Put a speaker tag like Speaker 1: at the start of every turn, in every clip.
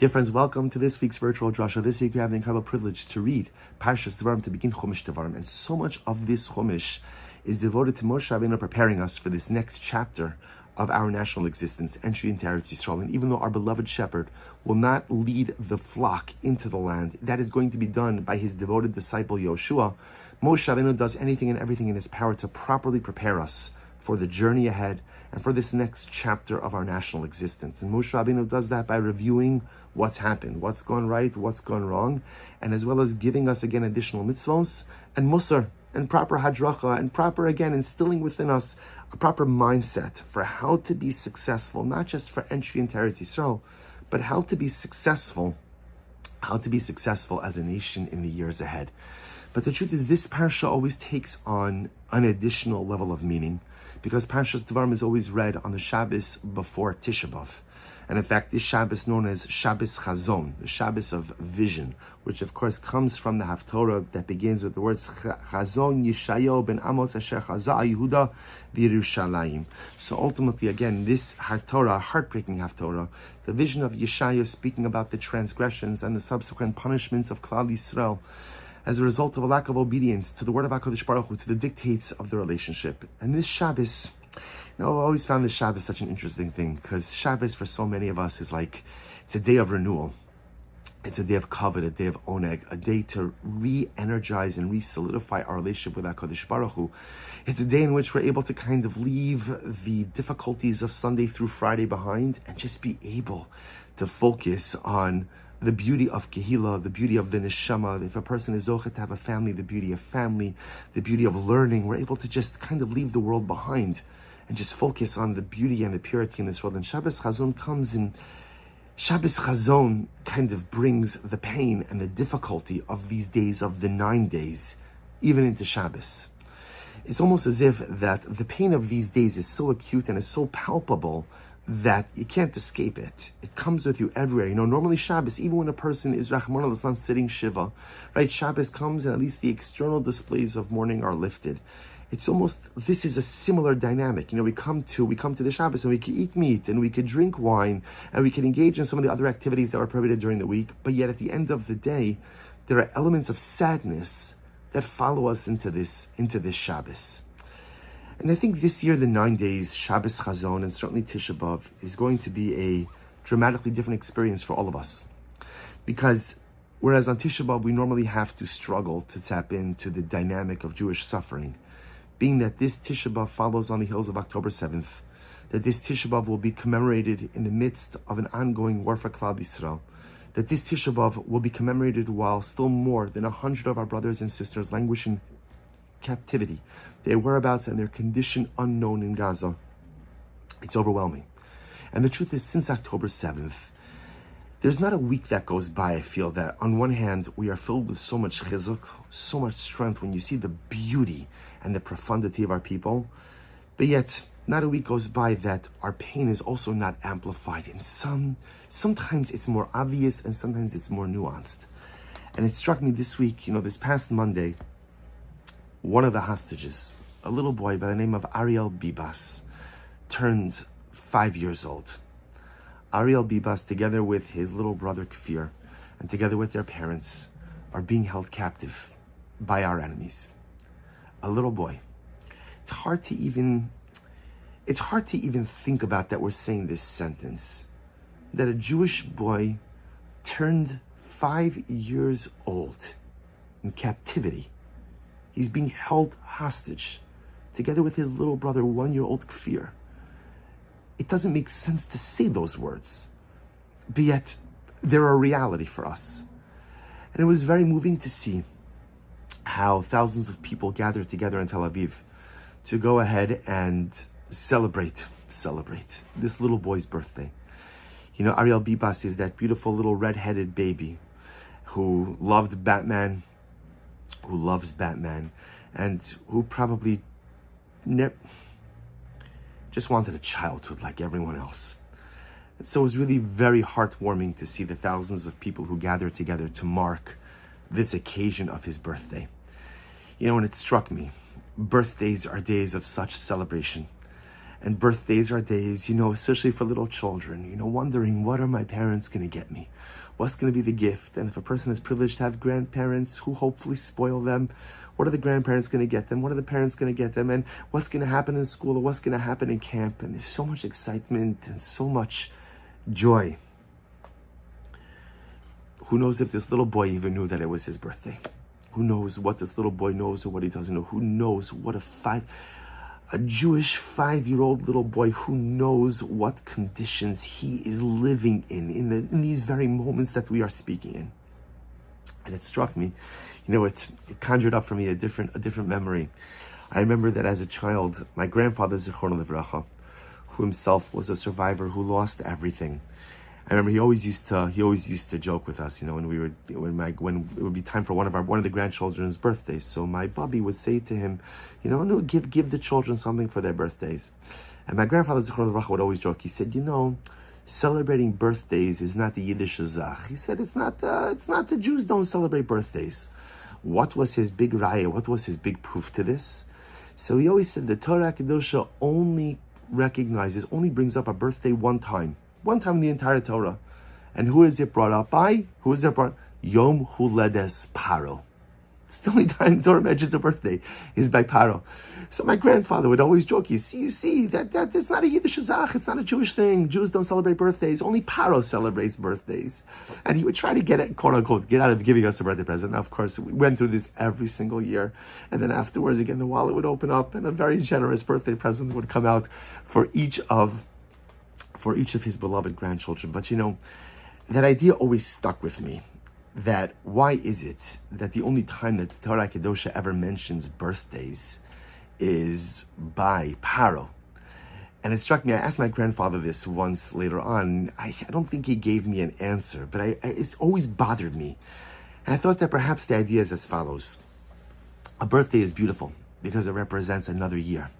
Speaker 1: Dear friends, welcome to this week's virtual Drasha. This week we have the incredible privilege to read Parshas Devarim, to begin Chumash Devarim. And so much of this Chumash is devoted to Moshe Rabbeinu preparing us for this next chapter of our national existence, entry into Eretz Yisrael. And even though our beloved shepherd will not lead the flock into the land, that is going to be done by his devoted disciple Yoshua. Moshe Rabbeinu does anything and everything in his power to properly prepare us for the journey ahead and for this next chapter of our national existence. And Moshe Rabbeinu does that by reviewing what's happened, what's gone right, what's gone wrong, and as well as giving us again additional mitzvos and musar and proper hadracha and proper, again, instilling within us a proper mindset for how to be successful, not just for entry into Eretz Yisrael, but how to be successful as a nation in the years ahead. But the truth is, this parsha always takes on an additional level of meaning, because Parshas Devarim is always read on the Shabbos before Tisha B'Av. And in fact, this Shabbos known as Shabbos Chazon, the Shabbos of vision, which of course comes from the Haftorah that begins with the words Chazon Yishayahu ben Amos asher chazah Yehuda v'Yerushalayim. So ultimately, again, this Haftorah, heartbreaking Haftorah, the vision of Yeshayahu speaking about the transgressions and the subsequent punishments of Klal Yisrael as a result of a lack of obedience to the word of HaKadosh Baruch Hu, to the dictates of the relationship. And this Shabbos, I've always found this Shabbos such an interesting thing, because Shabbos for so many of us is like, it's a day of renewal. It's a day of kavod, a day of oneg, a day to re-energize and re-solidify our relationship with HaKadosh Baruch Hu. It's a day in which we're able to kind of leave the difficulties of Sunday through Friday behind and just be able to focus on the beauty of Kehillah, the beauty of the neshama. If a person is zochet to have a family, the beauty of family, the beauty of learning, we're able to just kind of leave the world behind and just focus on the beauty and the purity in this world. And Shabbos Chazon comes in. Shabbos Chazon kind of brings the pain and the difficulty of these days, of the 9 days, even into Shabbos. It's almost as if that the pain of these days is so acute and is so palpable that you can't escape it. It comes with you everywhere. Normally Shabbos, even when a person is Rahman al-Islam sitting Shiva, right? Shabbos comes and at least the external displays of mourning are lifted. It's almost, this is a similar dynamic. We come to the Shabbos and we can eat meat and we can drink wine and we can engage in some of the other activities that are prohibited during the week. But yet at the end of the day, there are elements of sadness that follow us into this Shabbos. And I think this year, the 9 days, Shabbos Chazon, and certainly Tisha B'Av, is going to be a dramatically different experience for all of us. Because whereas on Tisha B'Av, we normally have to struggle to tap into the dynamic of Jewish suffering, being that this Tisha B'Av follows on the heels of October 7th, that this Tisha B'Av will be commemorated in the midst of an ongoing war for Klal Yisrael, that this Tisha B'Av will be commemorated while still more than 100 of our brothers and sisters languish in captivity, their whereabouts and their condition unknown in Gaza. It's overwhelming. And the truth is, since October 7th, there's not a week that goes by, I feel, that on one hand, we are filled with so much chizuk, so much strength when you see the beauty and the profundity of our people, but yet not a week goes by that our pain is also not amplified. And sometimes it's more obvious and sometimes it's more nuanced. And it struck me this week, this past Monday, one of the hostages, a little boy by the name of Ariel Bibas, turned 5 years old. Ariel Bibas, together with his little brother Kfir, and together with their parents, are being held captive by our enemies. A little boy. It's hard to even think about that we're saying this sentence, that a Jewish boy turned 5 years old in captivity. He's being held hostage, together with his little brother, 1-year-old Kfir. It doesn't make sense to say those words, but yet they're a reality for us. And it was very moving to see how thousands of people gathered together in Tel Aviv to go ahead and celebrate this little boy's birthday. Ariel Bibas is that beautiful little red-headed baby who loved Batman, who loves Batman, and who probably just wanted a childhood like everyone else. And so it was really very heartwarming to see the thousands of people who gathered together to mark this occasion of his birthday. And it struck me, birthdays are days of such celebration. And birthdays are days, especially for little children, wondering, what are my parents going to get me? What's going to be the gift? And if a person is privileged to have grandparents who hopefully spoil them, what are the grandparents going to get them? What are the parents going to get them? And what's going to happen in school, or what's going to happen in camp? And there's so much excitement and so much joy. Who knows if this little boy even knew that it was his birthday? Who knows what this little boy knows or what he doesn't know? Who knows what a Jewish 5-year-old little boy, who knows what conditions he is living in these very moments that we are speaking in. And it struck me, it conjured up for me a different memory. I remember that as a child, my grandfather, Zichrono Livracha, who himself was a survivor who lost everything. I remember he always used to joke with us, when it would be time for one of the grandchildren's birthdays. So my bubby would say to him, no, give the children something for their birthdays. And my grandfather Zichrono Livracha would always joke. He said, celebrating birthdays is not the Yiddish Zach. He said it's not the Jews don't celebrate birthdays. What was his big raya? What was his big proof to this? So he always said the Torah Kedosha only brings up a birthday one time in the entire Torah. And who is it brought up by? Yom Huledes Paro. It's the only time the Torah mentions a birthday is by Paro. So my grandfather would always joke, you see, that it's not a Yiddish Zach, it's not a Jewish thing. Jews don't celebrate birthdays, only Paro celebrates birthdays. And he would try to get it, quote unquote, get out of giving us a birthday present. Now, of course, we went through this every single year. And then afterwards, again, the wallet would open up and a very generous birthday present would come out for each of his beloved grandchildren. But that idea always stuck with me. That why is it that the only time that the Torah Kedosha ever mentions birthdays is by Paro? And it struck me, I asked my grandfather this once later on. I don't think he gave me an answer, but it's always bothered me. And I thought that perhaps the idea is as follows. A birthday is beautiful because it represents another year.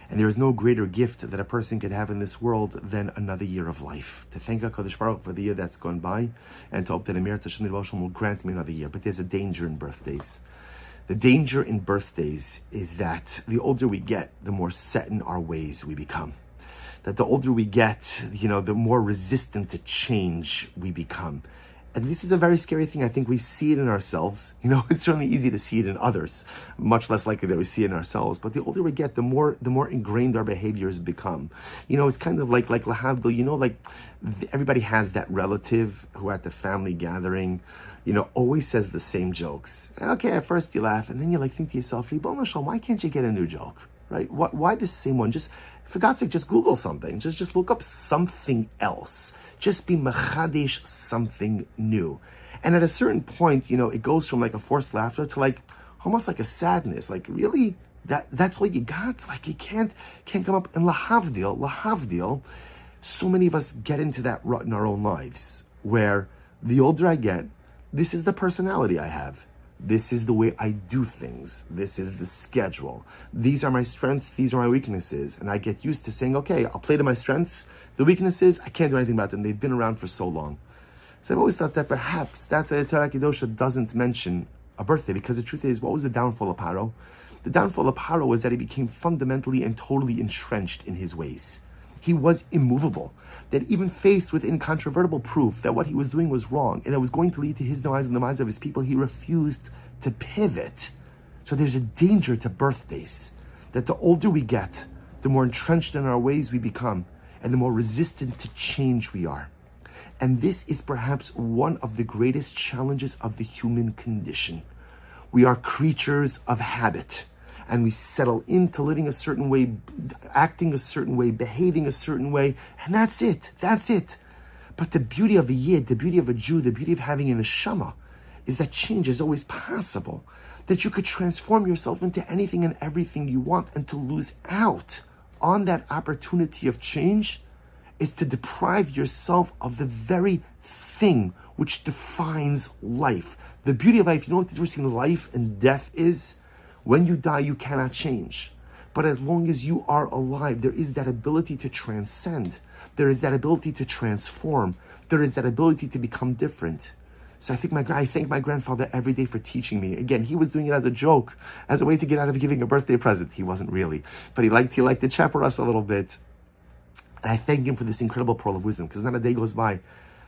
Speaker 1: And there is no greater gift that a person could have in this world than another year of life. To thank HaKadosh Baruch Hu for the year that's gone by, and to hope that Emir Tashem Hashem will grant me another year. But there's a danger in birthdays. The danger in birthdays is that the older we get, the more set in our ways we become. That the older we get, the more resistant to change we become. And this is a very scary thing. I think we see it in ourselves. It's certainly easy to see it in others, much less likely that we see it in ourselves. But the older we get, the more ingrained our behaviors become. It's kind of like lahavdil, everybody has that relative who at the family gathering, always says the same jokes. And okay, at first you laugh, and then you think to yourself, why can't you get a new joke? Right? Why the same one? Just, for God's sake, just Google something. Just look up something else. Just be machadish something new. And at a certain point, it goes from a forced laughter to almost like a sadness. Really? That's all you got? You can't come up. And lahavdil, so many of us get into that rut in our own lives, where the older I get, this is the personality I have. This is the way I do things. This is the schedule. These are my strengths. These are my weaknesses. And I get used to saying, okay, I'll play to my strengths. The weaknesses, I can't do anything about them. They've been around for so long. So I've always thought that perhaps that's why the Torah Kedosha doesn't mention a birthday, because the truth is, what was the downfall of Paro? The downfall of Paro was that he became fundamentally and totally entrenched in his ways. He was immovable. That even faced with incontrovertible proof that what he was doing was wrong and it was going to lead to his demise and the demise of his people, he refused to pivot. So there's a danger to birthdays, that the older we get, the more entrenched in our ways we become, and the more resistant to change we are. And this is perhaps one of the greatest challenges of the human condition. We are creatures of habit, and we settle into living a certain way, acting a certain way, behaving a certain way, and that's it. But the beauty of a Yid, the beauty of a Jew, the beauty of having a neshama, is that change is always possible. That you could transform yourself into anything and everything you want, and to lose out on that opportunity of change is to deprive yourself of the very thing which defines life. The beauty of life, what the difference between life and death is? When you die, you cannot change. But as long as you are alive, there is that ability to transcend. There is that ability to transform. There is that ability to become different. So I thank my grandfather every day for teaching me. Again, he was doing it as a joke, as a way to get out of giving a birthday present. He wasn't really, but he liked to chaper us a little bit. And I thank him for this incredible pearl of wisdom, because not a day goes by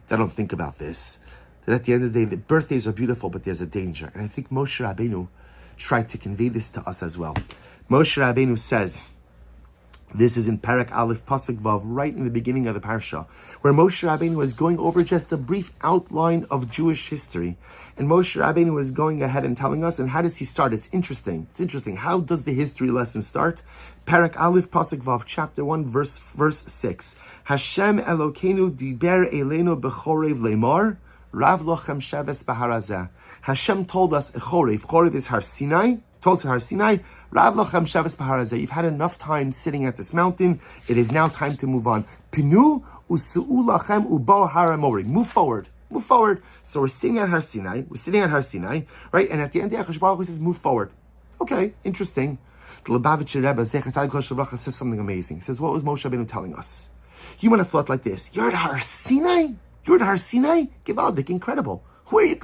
Speaker 1: that I don't think about this. That at the end of the day, the birthdays are beautiful, but there's a danger. And I think Moshe Rabbeinu tried to convey this to us as well. Moshe Rabbeinu says, this is in Parak Aleph Pasuk Vav, right in the beginning of the parsha, where Moshe Rabbeinu was going over just a brief outline of Jewish history. And Moshe Rabbeinu was going ahead and telling us, and how does he start? It's interesting. How does the history lesson start? Parak Aleph Pasuk Vav, chapter 1, verse 6. Hashem Elokeinu diber eleinu b'chorev lemar, Rav lochem sheves b'harazeh. Hashem told us, Chorev is Har Sinai, told us Har Sinai, Rav lochem sheves b'harazeh. You've had enough time sitting at this mountain. It is now time to move on. Pinu u'su'u lachem u'bo har amorim. Move forward. So we're sitting at Har Sinai, right? And at the end, the Akash Baruch Hu says, move forward. Okay, interesting. The Lubavitcher Rebbe, Zecher Tzadik Kol Shavracha, says something amazing. He says, what was Moshe Rabbeinu telling us? You might have thought like this, you're at Har Sinai? Givaldik, incredible. Where are you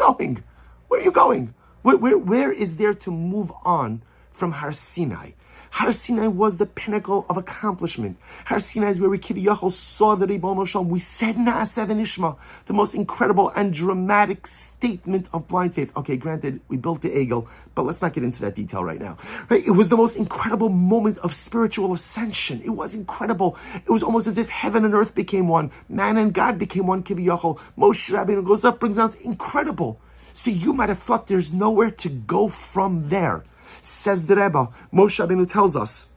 Speaker 1: going? Where is there to move on from Har Sinai? Har Sinai was the pinnacle of accomplishment. Har Sinai is where we Kiviyachol saw the Ribono Shalom. We said Na'aseh v'nishma, the most incredible and dramatic statement of blind faith. Okay, granted, we built the Egel, but let's not get into that detail right now. Right? It was the most incredible moment of spiritual ascension. It was incredible. It was almost as if heaven and earth became one. Man and God became one, Kiviyachol. Moshe Rabbeinu goes up, brings out incredible. So you might have thought there's nowhere to go from there. Says the Rebbe, Moshe Rabbeinu tells us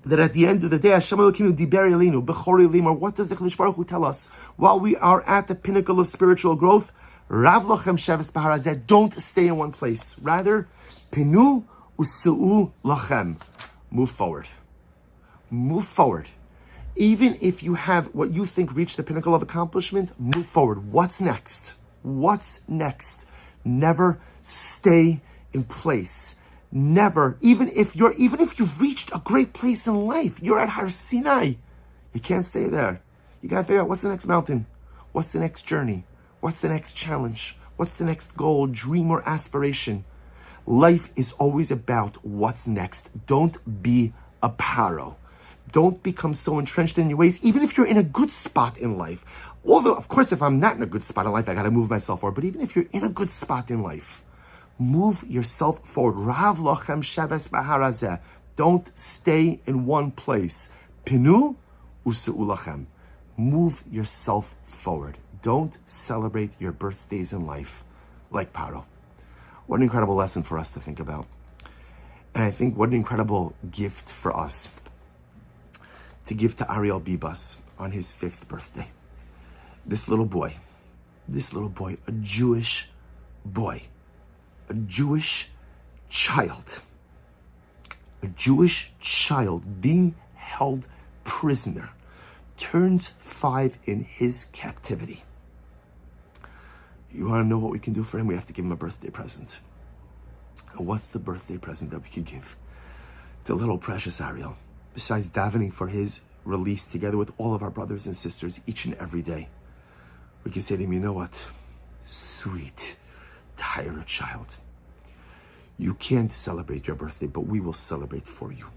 Speaker 1: that at the end of the day, Hashem Elokeinu diber eleinu b'chorei lemar. What does the Kadosh Baruch Hu tell us? While we are at the pinnacle of spiritual growth, Rav lochem sheves b'harazeh, don't stay in one place. Rather, pinu u'su'u lachem. Move forward. Even if you have what you think reached the pinnacle of accomplishment, move forward. What's next? Never stay in place. Never, even if you've reached a great place in life, you're at Har Sinai, you can't stay there. You gotta figure out what's the next mountain, what's the next journey, what's the next challenge, what's the next goal, dream, or aspiration. Life is always about what's next. Don't be a paro. Don't become so entrenched in your ways, even if you're in a good spot in life. Although, of course, if I'm not in a good spot in life, I gotta move myself forward. But even if you're in a good spot in life, move yourself forward. Rav lochem sheves b'harazeh. Don't stay in one place. Pinu u'su'u lachem. Move yourself forward. Don't celebrate your birthdays in life like Paro. What an incredible lesson for us to think about. And I think what an incredible gift for us to give to Ariel Bibas on his 5th birthday. This little boy, a Jewish boy, a Jewish child being held prisoner, turns 5 in his captivity. You want to know what we can do for him? We have to give him a birthday present. And what's the birthday present that we could give to little precious Ariel? Besides davening for his release together with all of our brothers and sisters each and every day, we can say to him, you know what? Sweet, tired child. You can't celebrate your birthday, but we will celebrate for you.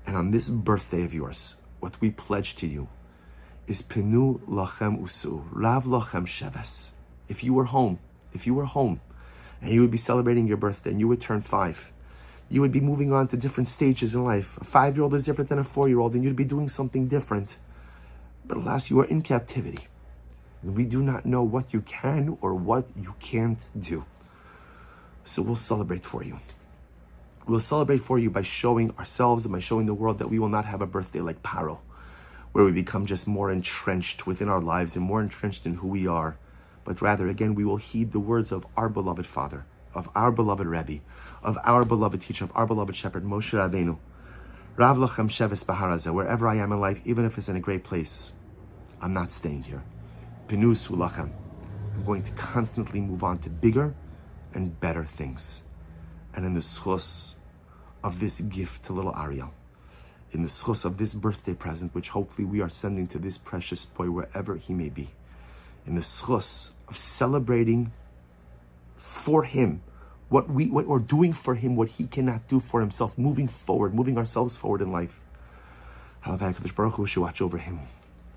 Speaker 1: And on this birthday of yours, what we pledge to you is Pinu lachem usu, Rav lachem sheves. If you were home, and you would be celebrating your birthday, and you would turn 5, you would be moving on to different stages in life. A 5-year-old is different than a 4-year-old, and you'd be doing something different. But alas, you are in captivity. And we do not know what you can or what you can't do. So we'll celebrate for you. We'll celebrate for you by showing ourselves and by showing the world that we will not have a birthday like Paro, where we become just more entrenched within our lives and more entrenched in who we are. But rather, again, we will heed the words of our beloved Father, of our beloved Rebbe, of our beloved teacher, of our beloved shepherd, Moshe Rabbeinu. Rav lachem sheves b'harazeh. Wherever I am in life, even if it's in a great place, I'm not staying here. Pinu su lachem. I'm going to constantly move on to bigger and better things. And in the schus of this gift to little Ariel, in the schus of this birthday present, which hopefully we are sending to this precious boy wherever he may be, in the schus of celebrating for him, what we're doing for him, what he cannot do for himself, moving forward, moving ourselves forward in life. Kadosh Baruch Hu should watch over him,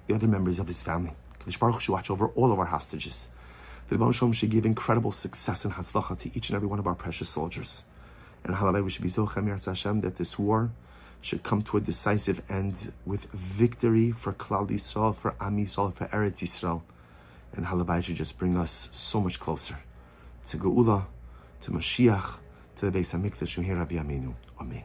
Speaker 1: the other members of his family. Kadosh Baruch Hu should watch over all of our hostages. The Rebbe Shalom should give incredible success and hatzlacha to each and every one of our precious soldiers. And Halavai, we should be Zochem Yirtzeh Hashem that this war should come to a decisive end with victory for Klal Yisrael, for Am Yisrael, for Eretz Yisrael. And Halavai should just bring us so much closer to Geula, to Mashiach, to the Beis HaMikdash, Rabbi Aminu. Amen.